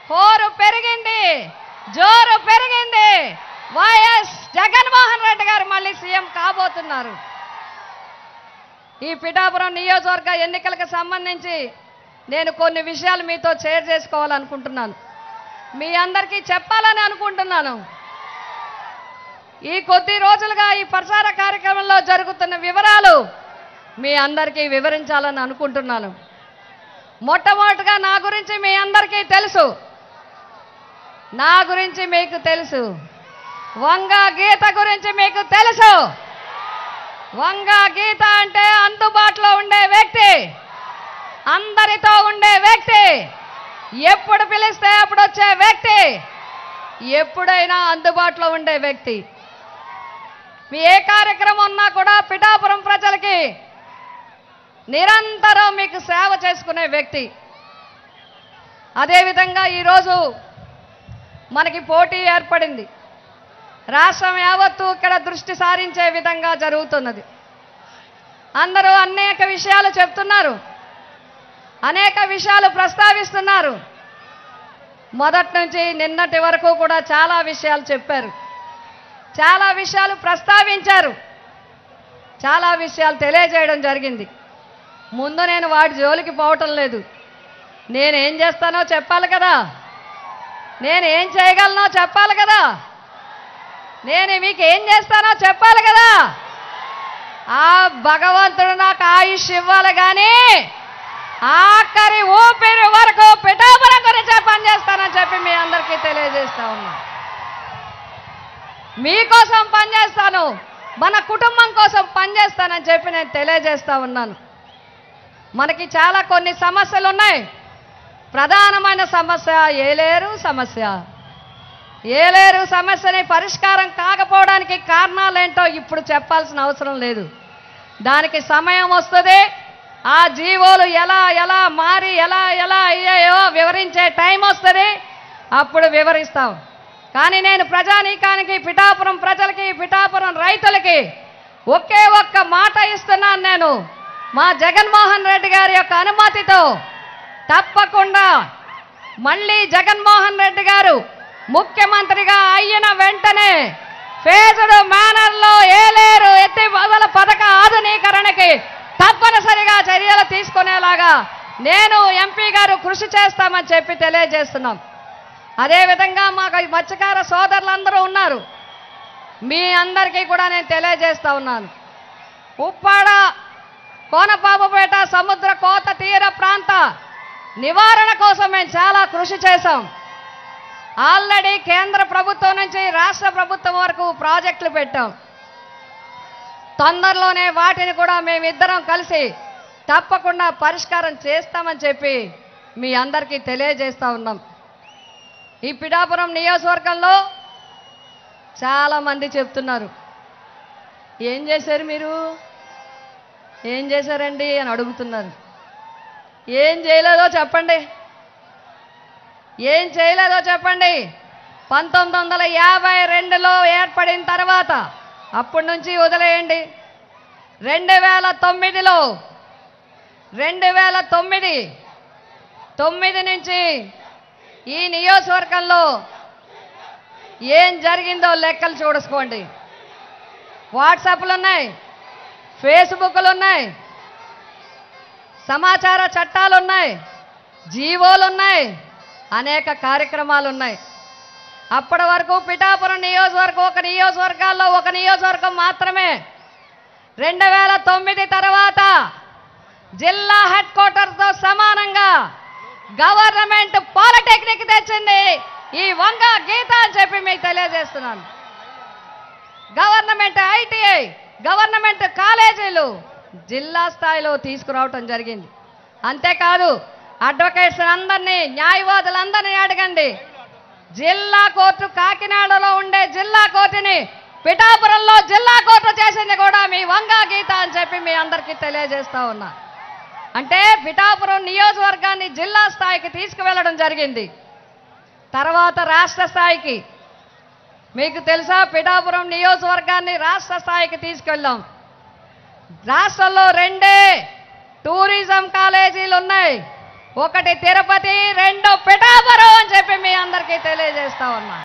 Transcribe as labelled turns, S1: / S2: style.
S1: హోరు పెరిగింది, జోరు పెరిగింది. వైఎస్ జగన్మోహన్ రెడ్డి గారు మళ్ళీ సీఎం కాబోతున్నారు. ఈ పిఠాపురం నియోజకవర్గ ఎన్నికలకు సంబంధించి నేను కొన్ని విషయాలు మీతో షేర్ చేసుకోవాలనుకుంటున్నాను, మీ అందరికీ చెప్పాలని అనుకుంటున్నాను. ఈ కొద్ది రోజులుగా ఈ ప్రచార కార్యక్రమంలో జరుగుతున్న వివరాలు మీ అందరికీ వివరించాలని అనుకుంటున్నాను. మొట్టమొదటిగా నా గురించి మీ అందరికీ తెలుసు, నా గురించి మీకు తెలుసు, వంగ గీత గురించి మీకు తెలుసు. వంగ గీత అంటే అందుబాటులో ఉండే వ్యక్తి, అందరితో ఉండే వ్యక్తి, ఎప్పుడు పిలిస్తే అప్పుడు వచ్చే వ్యక్తి, ఎప్పుడైనా అందుబాటులో ఉండే వ్యక్తి. మీ ఏ కార్యక్రమం ఉన్నా కూడా పిఠాపురం ప్రజలకి నిరంతరం మీకు సేవ చేసుకునే వ్యక్తి. అదేవిధంగా ఈరోజు మనకి పోటీ ఏర్పడింది. రాష్ట్రం యావత్తు ఇక్కడ దృష్టి సారించే విధంగా జరుగుతున్నది. అందరూ అనేక విషయాలు చెప్తున్నారు, అనేక విషయాలు ప్రస్తావిస్తున్నారు. మొదటి నుంచి నిన్నటి వరకు కూడా చాలా విషయాలు చెప్పారు, చాలా విషయాలు ప్రస్తావించారు, చాలా విషయాలు తెలియజేయడం జరిగింది. ముందు నేను వాటి జోలికి పోవటం లేదు. నేనేం చేస్తానో చెప్పాలి కదా, నేను ఏం చేయగలనో చెప్పాలి కదా, నేను మీకు ఏం చేస్తానో చెప్పాలి కదా. ఆ భగవంతుడు నాకు ఆయుష్ ఇవ్వాలి కానీ ఆఖరి ఊపిరి వరకు పిఠాపురం గురించి పనిచేస్తానని చెప్పి మీ అందరికీ తెలియజేస్తా ఉన్నా. మీకోసం పనిచేస్తాను, మన కుటుంబం కోసం పనిచేస్తానని చెప్పి నేను తెలియజేస్తా ఉన్నాను. మనకి చాలా కొన్ని సమస్యలు ఉన్నాయి. ప్రధానమైన సమస్య ఏలేరు సమస్య. ఏలేరు సమస్యని పరిష్కారం కాకపోవడానికి కారణాలేంటో ఇప్పుడు చెప్పాల్సిన అవసరం లేదు. దానికి సమయం వస్తుంది. ఆ జీవోలు ఎలా ఎలా మారి ఎలా ఎలా అయ్యాయో వివరించే టైం వస్తుంది, అప్పుడు వివరిస్తాం. కానీ నేను ప్రజానీకానికి, పిఠాపురం ప్రజలకి, పిఠాపురం రైతులకి ఒకే ఒక్క మాట ఇస్తున్నాను. నేను మా జగన్మోహన్ రెడ్డి గారి యొక్క అనుమతితో తప్పకుండా మళ్ళీ జగన్మోహన్ రెడ్డి గారు ముఖ్యమంత్రిగా అయిన వెంటనే ఫేజ్డ్ మేనర్లో ఏలేరు ఎత్తిపోతల పథక ఆధునీకరణకి తప్పనిసరిగా చర్యలు తీసుకునేలాగా నేను ఎంపీ గారు కృషి చేస్తామని చెప్పి తెలియజేస్తున్నాం. అదేవిధంగా మాకు మత్స్యకార సోదరులందరూ ఉన్నారు, మీ అందరికీ కూడా నేను తెలియజేస్తా ఉన్నాను. ఉప్పాడ, కోనపాపపేట సముద్ర కోత తీర ప్రాంత నివారణ కోసం మేము చాలా కృషి చేశాం. ఆల్రెడీ కేంద్ర ప్రభుత్వం నుంచి రాష్ట్ర ప్రభుత్వం వరకు ప్రాజెక్టులు పెట్టాం. తొందరలోనే వాటిని కూడా మేమిద్దరం కలిసి తప్పకుండా పరిష్కారం చేస్తామని చెప్పి మీ అందరికీ తెలియజేస్తా ఉన్నాం. ఈ పిఠాపురం నియోజకవర్గంలో చాలామంది చెప్తున్నారు, ఏం చేశారు మీరు, ఏం చేశారండి అని అడుగుతున్నారు. ఏం చేయలేదో చెప్పండి, ఏం చేయలేదో చెప్పండి. 1952లో ఏర్పడిన తర్వాత అప్పటి నుంచి వదిలేయండి. 2009లో 2009 నుంచి ఈ నియోజకవర్గంలో ఏం జరిగిందో లెక్కలు చూసుకోండి. వాట్సాప్లు ఉన్నాయి, ఫేస్బుక్లు ఉన్నాయి, సమాచార చట్టాలు ఉన్నాయి, జీవోలు ఉన్నాయి, అనేక కార్యక్రమాలు ఉన్నాయి. అప్పటి వరకు పిఠాపురం నియోజకవర్గం ఒక నియోజకవర్గం మాత్రమే. 2009 తర్వాత జిల్లా హెడ్ క్వార్టర్తో సమానంగా గవర్నమెంట్ పాలిటెక్నిక్ తెచ్చింది ఈ వంగ గీత అని చెప్పి మీకు తెలియజేస్తున్నాను. గవర్నమెంట్ ఐటీఐ, గవర్నమెంట్ కాలేజీలు జిల్లా స్థాయిలో తీసుకురావటం జరిగింది. అంతేకాదు అడ్వకేట్స్ అందరినీ, న్యాయవాదులందరినీ అడగండి. జిల్లా కోర్టు కాకినాడలో ఉండే జిల్లా కోర్టుని పిఠాపురంలో జిల్లా కోర్టు చేసింది కూడా మీ వంగ గీత అని చెప్పి మీ అందరికీ తెలియజేస్తా ఉన్నా. అంటే పిఠాపురం నియోజకవర్గాన్ని జిల్లా స్థాయికి తీసుకువెళ్ళడం జరిగింది. తర్వాత రాష్ట్ర స్థాయికి, మీకు తెలుసా, పిఠాపురం నియోజకవర్గాన్ని రాష్ట్ర స్థాయికి తీసుకెళ్ళాం. రాష్ట్రంలో 2 టూరిజం కాలేజీలు ఉన్నాయి. ఒకటి తిరుపతి, 2 పిఠాపురం అని చెప్పి మీ అందరికీ తెలియజేస్తా ఉన్నా.